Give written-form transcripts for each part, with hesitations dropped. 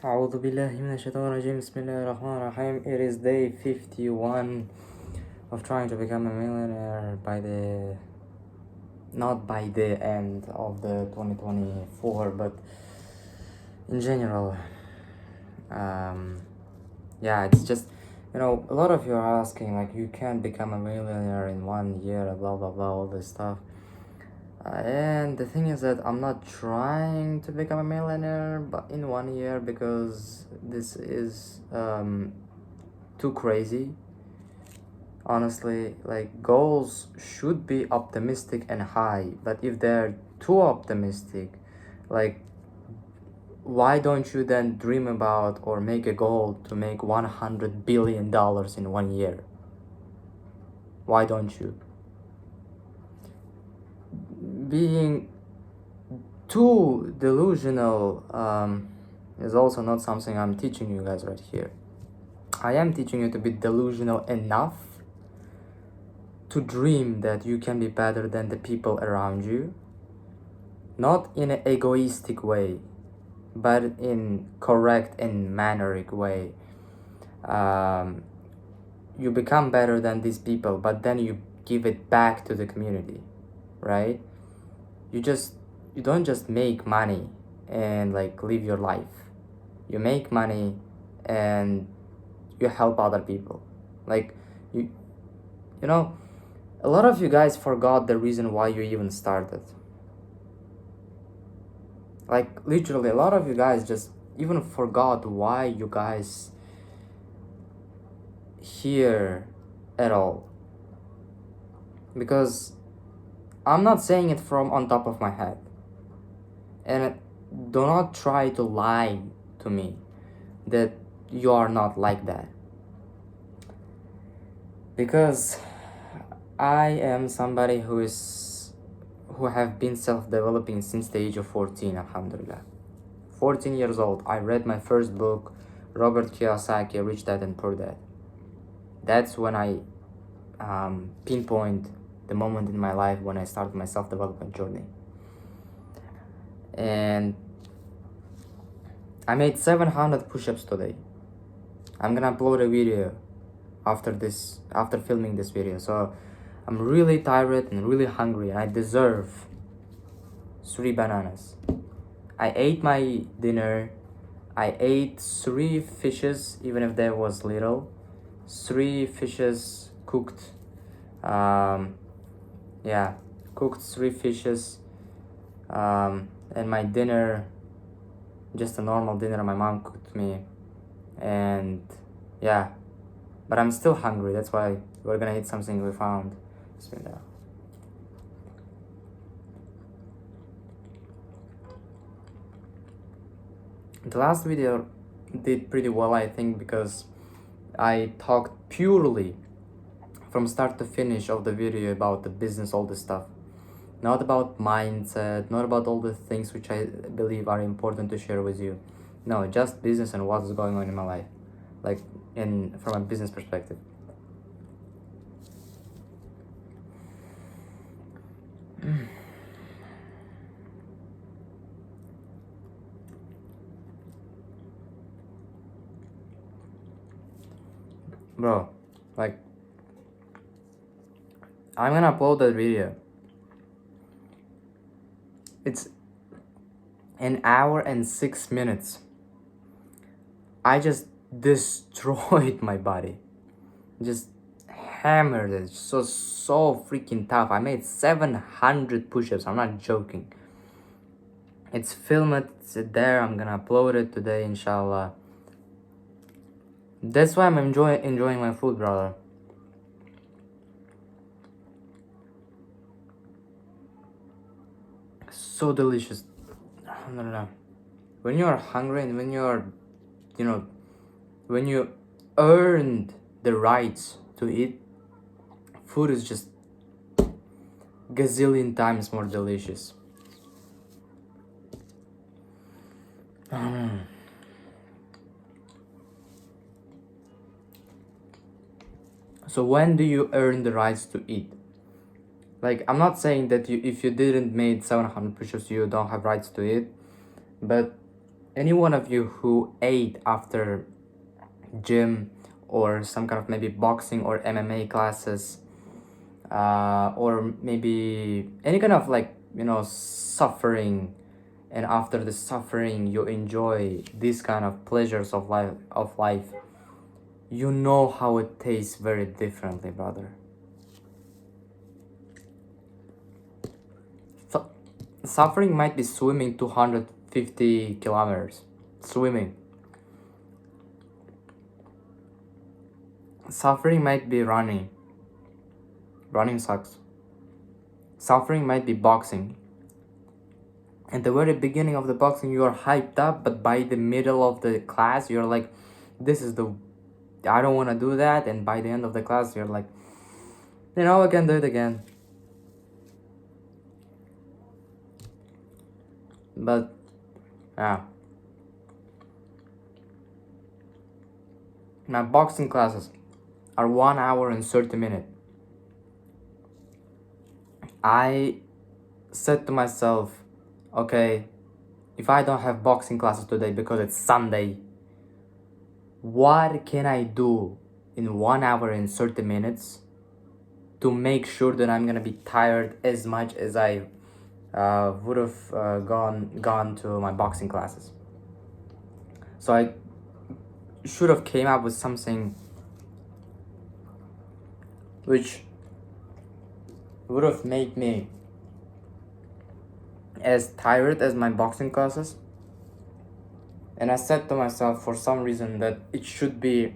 أعوذ بالله من الشيطان الرجيم بسم الله الرحمن الرحيم. It is day 51 of trying to become a millionaire not by the end of the 2024, but in general. It's just, a lot of you are asking, like, you can't become a millionaire in 1 year, blah, blah, blah, all this stuff. And the thing is that I'm not trying to become a millionaire but in 1 year, because this is too crazy. Honestly, like, goals should be optimistic and high, but if they're too optimistic, like, why don't you then dream about or make a goal to make $100 billion in 1 year? Why don't you? Being too delusional is also not something I'm teaching you guys right here. I am teaching you to be delusional enough to dream that you can be better than the people around you, not in an egoistic way, but in correct and manneric way. You become better than these people, but then you give it back to the community, right? You don't just make money and like live your life. You make money and you help other people. Like, you know, a lot of you guys forgot the reason why you even started. Like, literally, a lot of you guys just even forgot why you guys here at all. Because I'm not saying it from on top of my head. And do not try to lie to me that you are not like that. Because I am somebody who have been self-developing since the age of 14, alhamdulillah. 14 years old, I read my first book, Robert Kiyosaki, Rich Dad and Poor Dad. That's when I pinpoint the moment in my life when I started my self-development journey. And I made 700 push-ups today. I'm gonna upload a video after filming this video. So I'm really tired and really hungry, and I deserve 3 bananas. I ate my dinner. I ate 3 fishes, even if there was little. 3 fishes cooked. Cooked 3 fishes. And my dinner, just a normal dinner my mom cooked me. And yeah, but I'm still hungry. That's why we're gonna eat something we found. Bismillah. The last video did pretty well, I think, because I talked purely from start to finish of the video about the business, all this stuff. Not about mindset, not about all the things which I believe are important to share with you. No, just business and what's going on in my life, like from a business perspective. Bro, like, I'm gonna upload that video. It's an hour and 6 minutes. I just destroyed my body. Just hammered it. So freaking tough. I made 700 push-ups. I'm not joking. It's filmed. It's there. I'm gonna upload it today, inshallah. That's why I'm enjoying my food, brother. So delicious. Alhamdulillah. When you're hungry and when you're, when you earned the rights to eat, food is just gazillion times more delicious. So when do you earn the rights to eat? Like, I'm not saying that if you didn't made 700 push-ups, you don't have rights to eat, but any one of you who ate after gym or some kind of maybe boxing or MMA classes, or maybe any kind of like, you know, suffering, and after the suffering you enjoy these kind of pleasures of life, you know how it tastes very differently, brother. So, suffering might be swimming 250 kilometers, swimming. Suffering might be running. Running sucks. Suffering might be boxing. At the very beginning of the boxing, you are hyped up, but by the middle of the class, you're like, this is the, I don't want to do that. And by the end of the class, you're like, you know, I can do it again. But, yeah. My boxing classes are 1 hour and 30 minutes. I said to myself, okay, if I don't have boxing classes today because it's Sunday, what can I do in 1 hour and 30 minutes to make sure that I'm gonna be tired as much as I would have gone to my boxing classes? So I should have came up with something which would have made me as tired as my boxing classes. And I said to myself for some reason that it should be,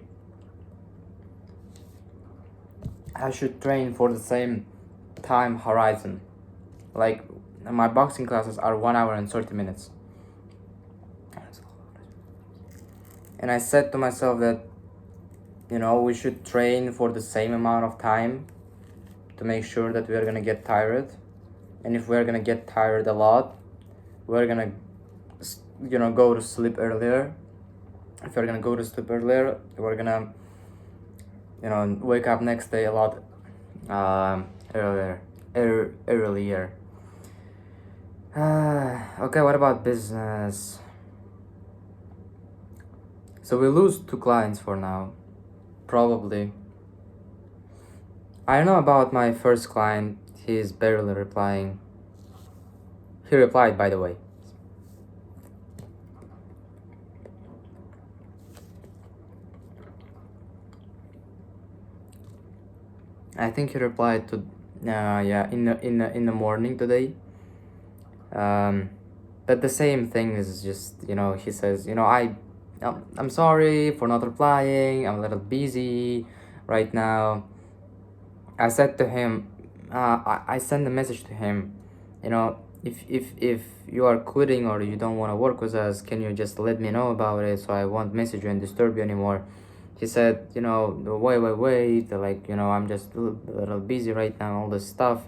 I should train for the same time horizon. Like, my boxing classes are 1 hour and 30 minutes. And I said to myself that, you know, we should train for the same amount of time to make sure that we are gonna get tired. And if we're gonna get tired a lot, we're gonna, you know, go to sleep earlier. If we're gonna go to sleep earlier, we're gonna, you know, wake up next day a lot earlier. Okay, what about business? So we lose 2 clients for now, probably. I don't know about my first client. He's barely replying. He replied, by the way. I think he replied to, yeah, in the morning today. But the same thing is just, you know, he says, you know, I'm sorry for not replying. I'm a little busy right now. I said to him, I sent a message to him, you know, if you are quitting or you don't want to work with us, can you just let me know about it so I won't message you and disturb you anymore? He said, you know, wait, like, you know, I'm just a little busy right now, all this stuff.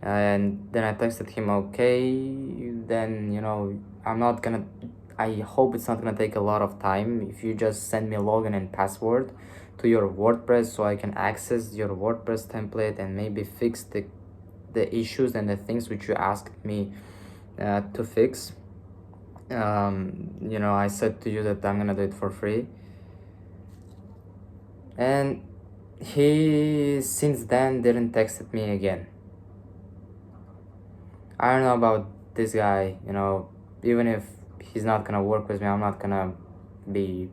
And then I texted him, okay, then, you know, I hope it's not gonna take a lot of time if you just send me a login and password to your WordPress so I can access your WordPress template and maybe fix the issues and the things which you asked me to fix. You know, I said to you that I'm gonna do it for free. And he since then didn't texted me again. I don't know about this guy, you know, even if he's not gonna work with me, I'm not gonna be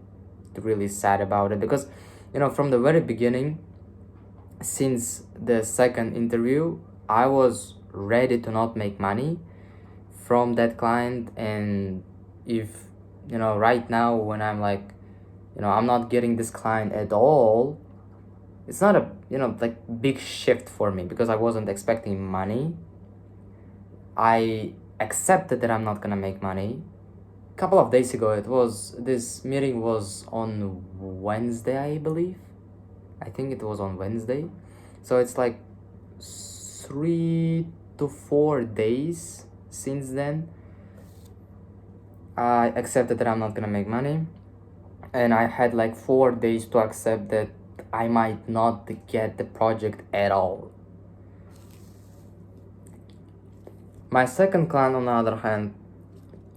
really sad about it, because, you know, from the very beginning, since the second interview, I was ready to not make money from that client. And if, you know, right now when I'm like, you know, I'm not getting this client at all, it's not a, you know, like big shift for me because I wasn't expecting money. I accepted that I'm not gonna make money. A couple of days ago, this meeting was on Wednesday, I believe. I think it was on Wednesday. So it's like 3 to 4 days since then. I accepted that I'm not gonna make money. And I had like 4 days to accept that I might not get the project at all. My second client, on the other hand,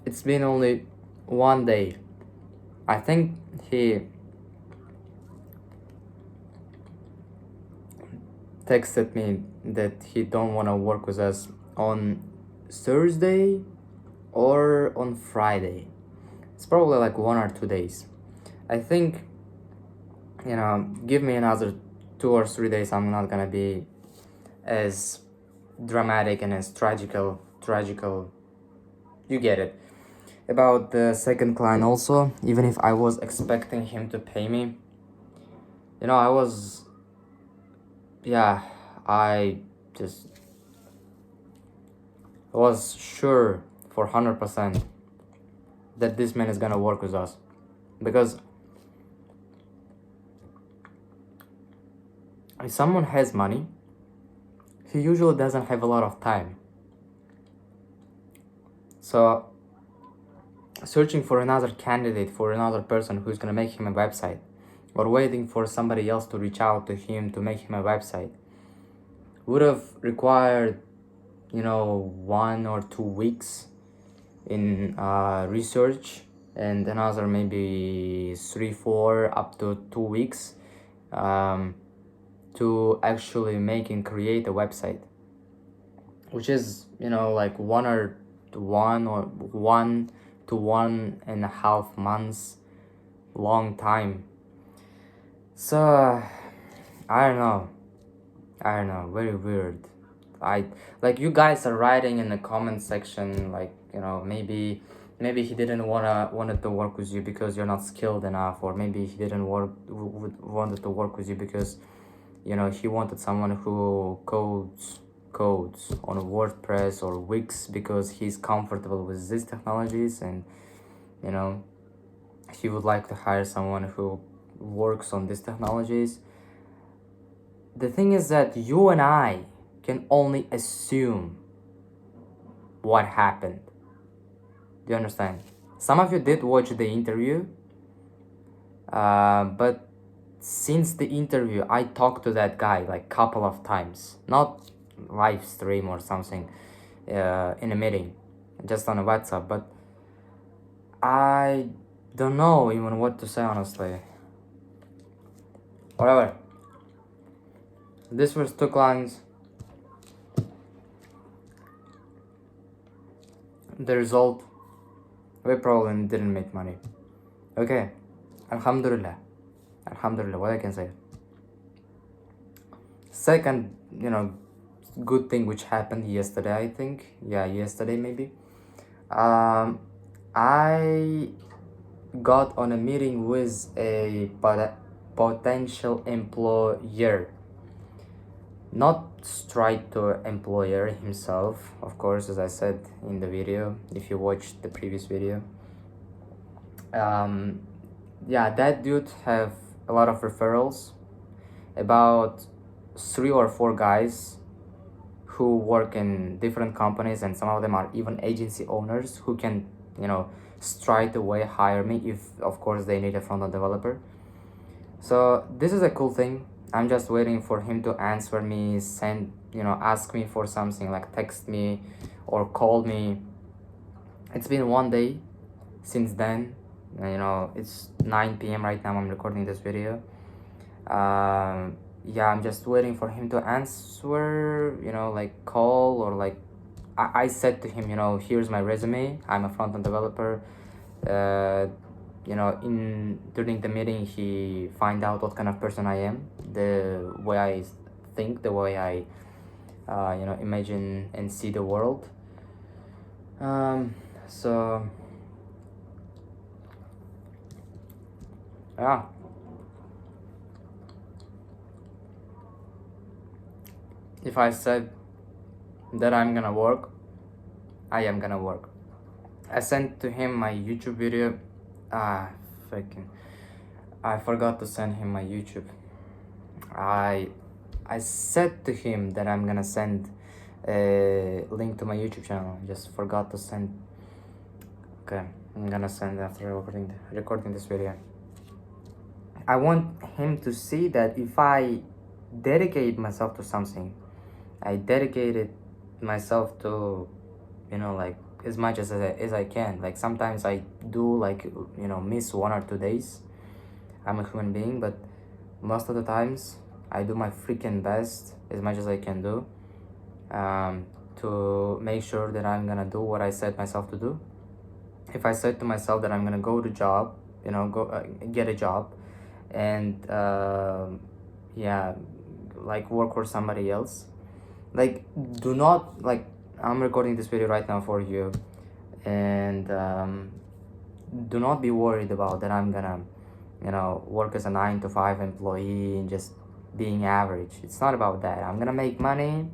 it's been only one day. I think he texted me that he don't want to work with us on Thursday or on Friday. It's probably like 1 or 2 days. I think, give me another 2 or 3 days, I'm not gonna be as dramatic and as tragical, you get it. About the second client also, even if I was expecting him to pay me, I just was sure for 100% that this man is gonna work with us, because if someone has money, he usually doesn't have a lot of time. So searching for another candidate, for another person who's gonna make him a website, or waiting for somebody else to reach out to him to make him a website, would have required 1 or 2 weeks in research, and another maybe 3, 4 up to 2 weeks to actually make and create a website, which is like 1 to 1.5 months long time. So I don't know, very weird. You guys are writing in the comment section, like, maybe he didn't wanted to work with you because you're not skilled enough, or maybe he didn't wanted to work with you because he wanted someone who codes on WordPress or Wix because he's comfortable with these technologies, and he would like to hire someone who works on these technologies. The thing is that you and I can only assume what happened. Do you understand? Some of you did watch the interview, but since the interview, I talked to that guy like couple of times, not live stream or something, in a meeting, just on a WhatsApp, but I don't know even what to say, honestly. Whatever. This was 2 clients. The result, we probably didn't make money. Okay, Alhamdulillah, what I can say. Second, good thing which happened yesterday, I think. Yeah, yesterday maybe. I got on a meeting with a potential employer. Not straight to employer himself, of course, as I said in the video, if you watched the previous video. That dude have a lot of referrals, about 3 or 4 guys who work in different companies, and some of them are even agency owners who can straight away hire me if of course they need a front-end developer. So this is a cool thing. I'm just waiting for him to answer me, ask me for something, like text me or call me. It's been 1 day since then. It's 9 p.m. right now. I'm recording this video. I'm just waiting for him to answer, like call, or like I said to him, here's my resume. I'm a front-end developer. During the meeting, he find out what kind of person I am, the way I think, the way I imagine and see the world. So yeah, if I said that I'm gonna work, I am gonna work. I sent to him my YouTube video. I forgot to send him my YouTube. I said to him that I'm gonna send a link to my YouTube channel. Just forgot to send. Okay, I'm gonna send after recording this video. I want him to see that if I dedicate myself to something, I dedicated myself to as much as I can. Like sometimes I do like, you know, miss 1 or 2 days. I'm a human being, but most of the times I do my freaking best as much as I can do, to make sure that I'm gonna do what I set myself to do. If I said to myself that I'm gonna go to job, you know, go get a job, and yeah, like work for somebody else, like do not, like, I'm recording this video right now for you, and do not be worried about that I'm gonna, you know, work as a 9 to 5 employee and just being average. It's not about that. I'm gonna make money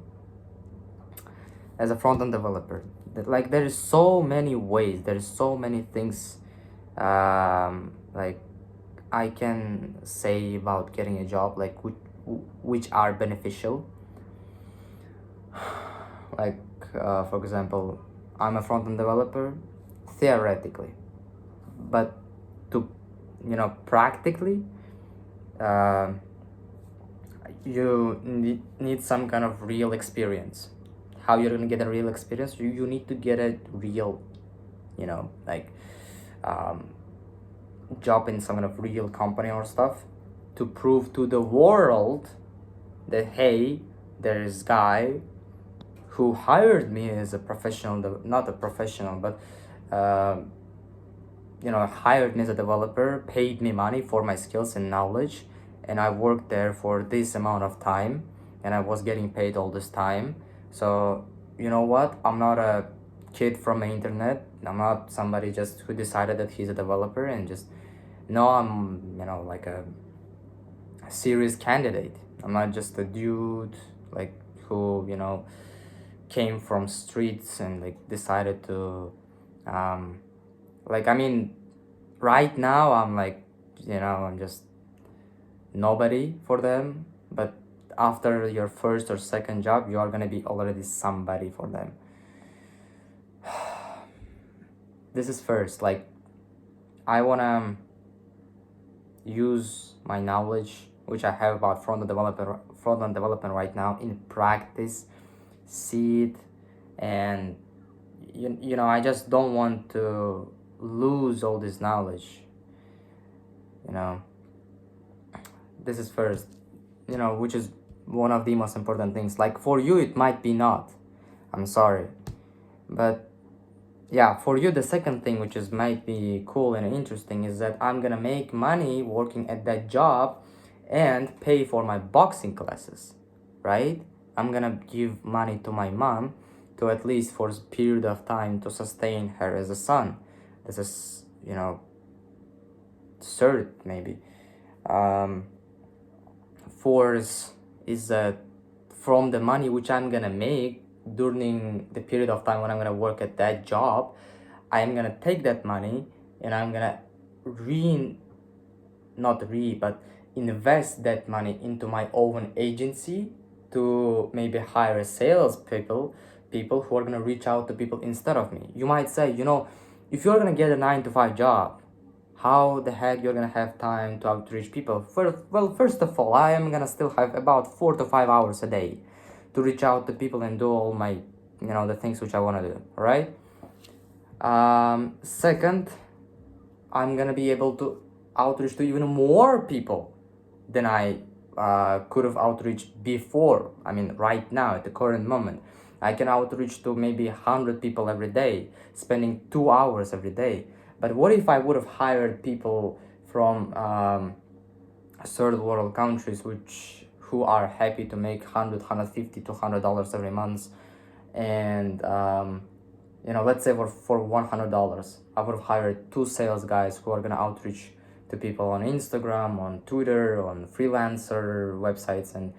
as a front-end developer. Like there is so many ways, there is so many things, like I can say about getting a job, like which are beneficial. Like for example, I'm a front-end developer theoretically, but to, you know, practically, you need some kind of real experience. How you're gonna get a real experience? You need to get a real, you know, like job in some kind of real company or stuff, to prove to the world that, hey, there is guy who hired me as a professional, not a professional, but you know, hired me as a developer, paid me money for my skills and knowledge, and I worked there for this amount of time, and I was getting paid all this time. So you know what, I'm not a kid from the internet. I'm not somebody just who decided that he's a developer and just, no, I'm, you know, like a serious candidate. I'm not just a dude like who, you know, came from streets and like decided to like, I mean, right now I'm like, you know, I'm just nobody for them, but after your first or second job you are gonna be already somebody for them. This is first, like, I wanna use my knowledge which I have about front-end development right now in practice, see it, and you know, I just don't want to lose all this knowledge, you know. This is first, you know, which is one of the most important things. Like for you it might be not, I'm sorry, but yeah, for you the second thing, which is might be cool and interesting, is that I'm gonna make money working at that job and pay for my boxing classes, right? I'm gonna give money to my mom to, at least for a period of time, to sustain her as a son. This is, you know, third maybe. Fourth is that from the money which I'm gonna make during the period of time when I'm gonna work at that job, I'm gonna take that money and I'm gonna but invest that money into my own agency, to maybe hire sales people who are gonna reach out to people instead of me. You might say, you know, if you're gonna get a 9 to 5 job, how the heck you're gonna have time to outreach people? First of all, I am gonna still have about 4 to 5 hours a day to reach out to people and do all my, you know, the things which I want to do, right? Second, I'm gonna be able to outreach to even more people than I could have outreached before. I mean, right now, at the current moment, I can outreach to maybe 100 people every day, spending 2 hours every day. But what if I would have hired people from third world countries who are happy to make $150 to $200 every month, and you know, let's say for $100, I would have hired 2 sales guys who are gonna outreach to people on Instagram, on Twitter, on freelancer websites, and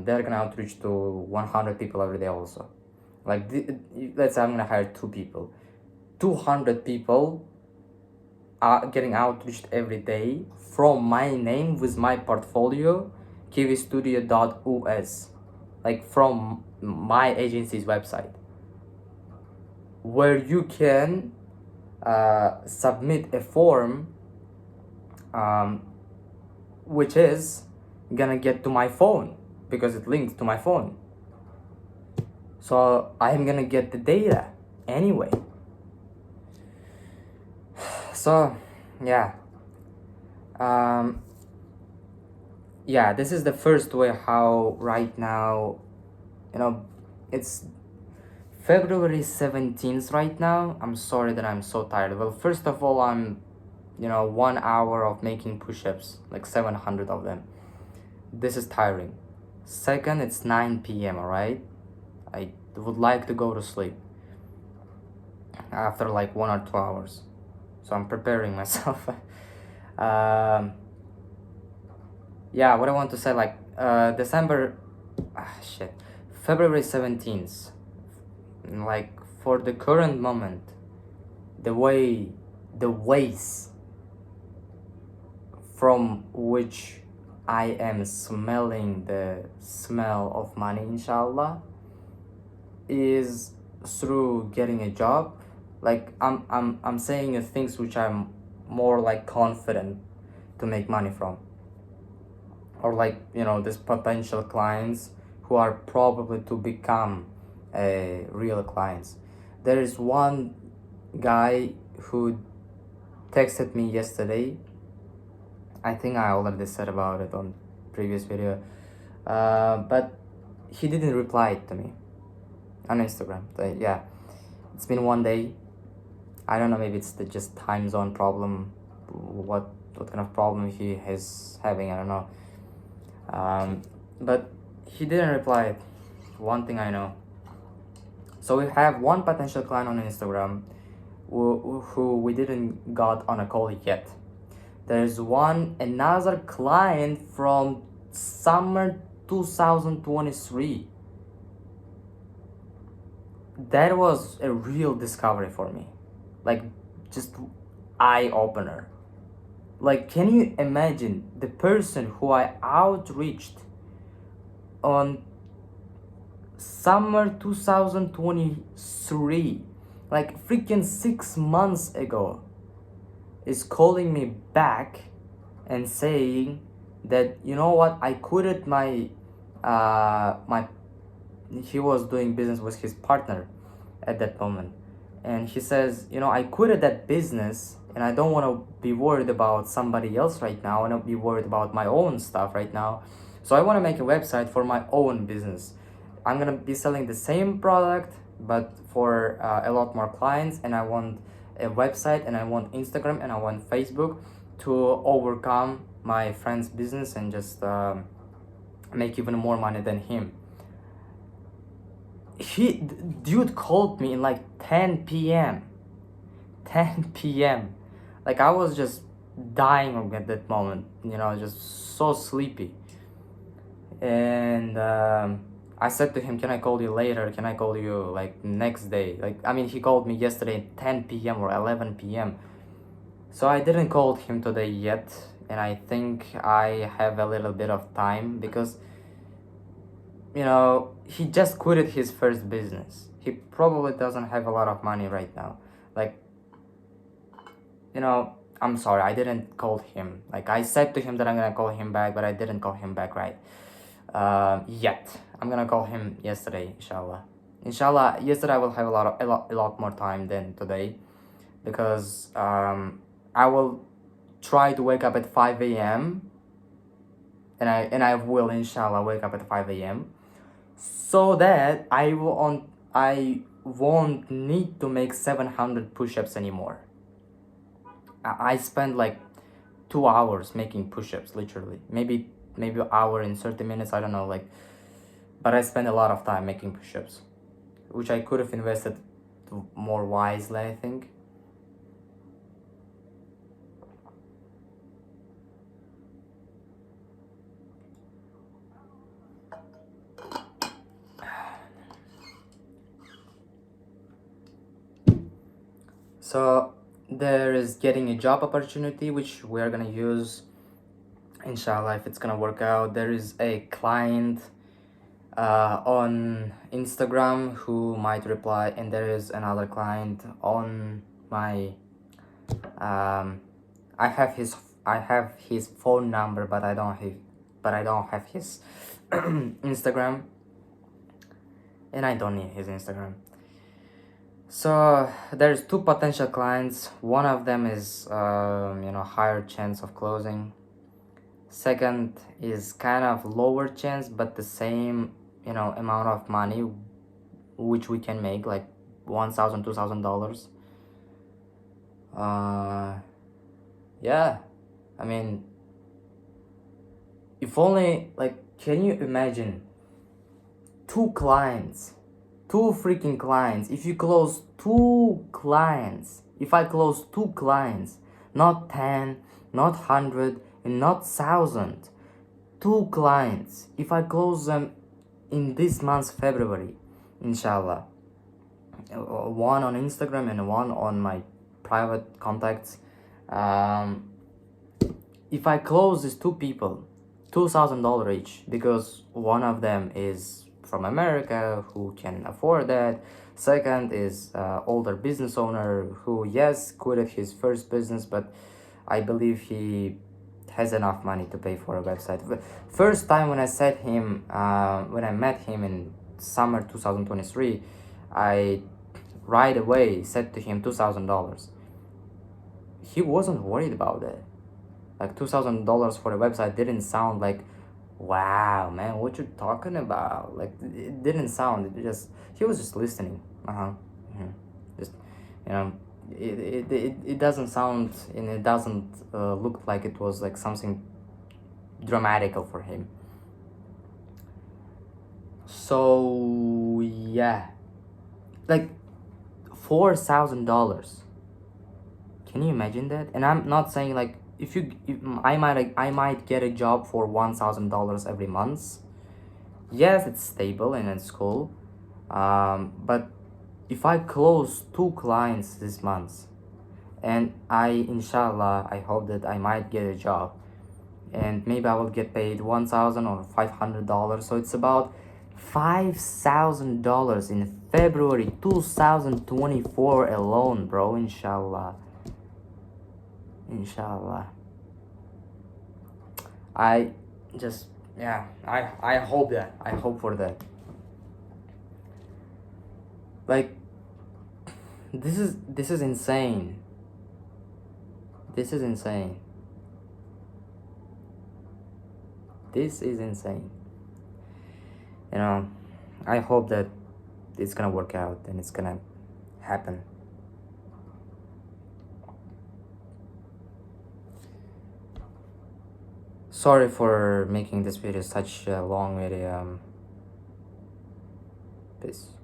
they're gonna outreach to 100 people every day also. Like, let's say I'm gonna hire 2 people. 200 people are getting outreached every day from my name with my portfolio, kiwistudio.us, like from my agency's website, where you can submit a form which is gonna get to my phone because it links to my phone. So I'm gonna get the data anyway. So yeah, yeah, this is the first way how right now, you know, it's February 17th right now. I'm sorry that I'm so tired. Well, first of all, I'm 1 hour of making push-ups, like 700 of them. This is tiring. Second, it's 9 p.m. All right, I would like to go to sleep after like 1 or 2 hours, so I'm preparing myself. Yeah, what I want to say, like, February 17th, like, for the current moment, the ways from which I am smelling the smell of money, inshallah, is through getting a job. Like, I'm saying things which I'm more like confident to make money from, or like, these potential clients who are probably to become real clients. There is one guy who texted me yesterday. I think I already said about it on previous video, but he didn't reply to me on Instagram. Yeah, it's been 1 day. I don't know, maybe it's the just time zone problem, what kind of problem he is having, I don't know. But he didn't reply. One thing I know. So we have one potential client on Instagram who we didn't got on a call yet. There's another client from summer 2023. That was a real discovery for me, like, just eye opener. Like, can you imagine the person who I outreached on summer 2023, like freaking 6 months ago, is calling me back and saying that, you know what, I quitted my he was doing business with his partner at that moment, and he says, I quitted that business and I don't want to be worried about somebody else right now. I want to be worried about my own stuff right now. So I want to make a website for my own business. I'm gonna be selling the same product, but for a lot more clients, and I want a website, and I want Instagram, and I want Facebook to overcome my friend's business and just make even more money than him. Dude called me in like 10 p.m. Like, I was just dying at that moment, just so sleepy. And I said to him, can I call you later? Can I call you like next day? Like, I mean, he called me yesterday at 10 p.m. or 11 p.m. So I didn't call him today yet, and I think I have a little bit of time because, he just quitted his first business. He probably doesn't have a lot of money right now. Like, I'm sorry, I didn't call him. Like, I said to him that I'm gonna call him back, but I didn't call him back right yet. I'm gonna call him yesterday, inshallah. Inshallah, yesterday I will have a lot more time than today, because I will try to wake up at 5 a.m. and I will, inshallah, wake up at 5 a.m. so that I won't need to make 700 push-ups anymore. I spend like 2 hours making push-ups, literally. Maybe an hour and 30 minutes, I don't know, like, but I spend a lot of time making push-ups, which I could have invested more wisely, I think. So there is getting a job opportunity, which we're gonna use, inshallah, if it's gonna work out. There is a client on Instagram who might reply, and there is another client on my I have his phone number, but I don't have his Instagram, and I don't need his Instagram. So there's two potential clients. One of them is higher chance of closing. Second is kind of lower chance but the same amount of money which we can make, like $1,000, $2,000. Yeah, I mean, if only, like, can you imagine two freaking clients? If you close two clients, if I close two clients, not 10, not 100, and not 1,000, two clients, if I close them in this month's February, inshallah, one on Instagram and one on my private contacts, if I close these two people, $2,000 each, because one of them is from America who can afford that. Second is older business owner who, yes, quitted his first business, but I believe he has enough money to pay for a website. First time when I met him in summer 2023, I right away said to him $2,000. He wasn't worried about it. Like $2,000 for a website didn't sound like, wow, man, what you talking about? Like, it didn't sound. He was just listening. Just, you know, it doesn't sound, and it doesn't look like it was like something dramatical for him. So yeah, like $4,000. Can you imagine that? And I'm not saying like if I might get a job for $1,000 every month. Yes, it's stable and it's cool. But if I close two clients this month, and inshallah, I hope that I might get a job, and maybe I will get paid $1,000 or $500. So it's about $5,000 in February 2024 alone, bro. Inshallah. I just, yeah, I hope that. I hope for that. Like, this is insane. This is insane. This is insane. I hope that it's gonna work out and it's gonna happen. Sorry for making this video such a long video. Peace.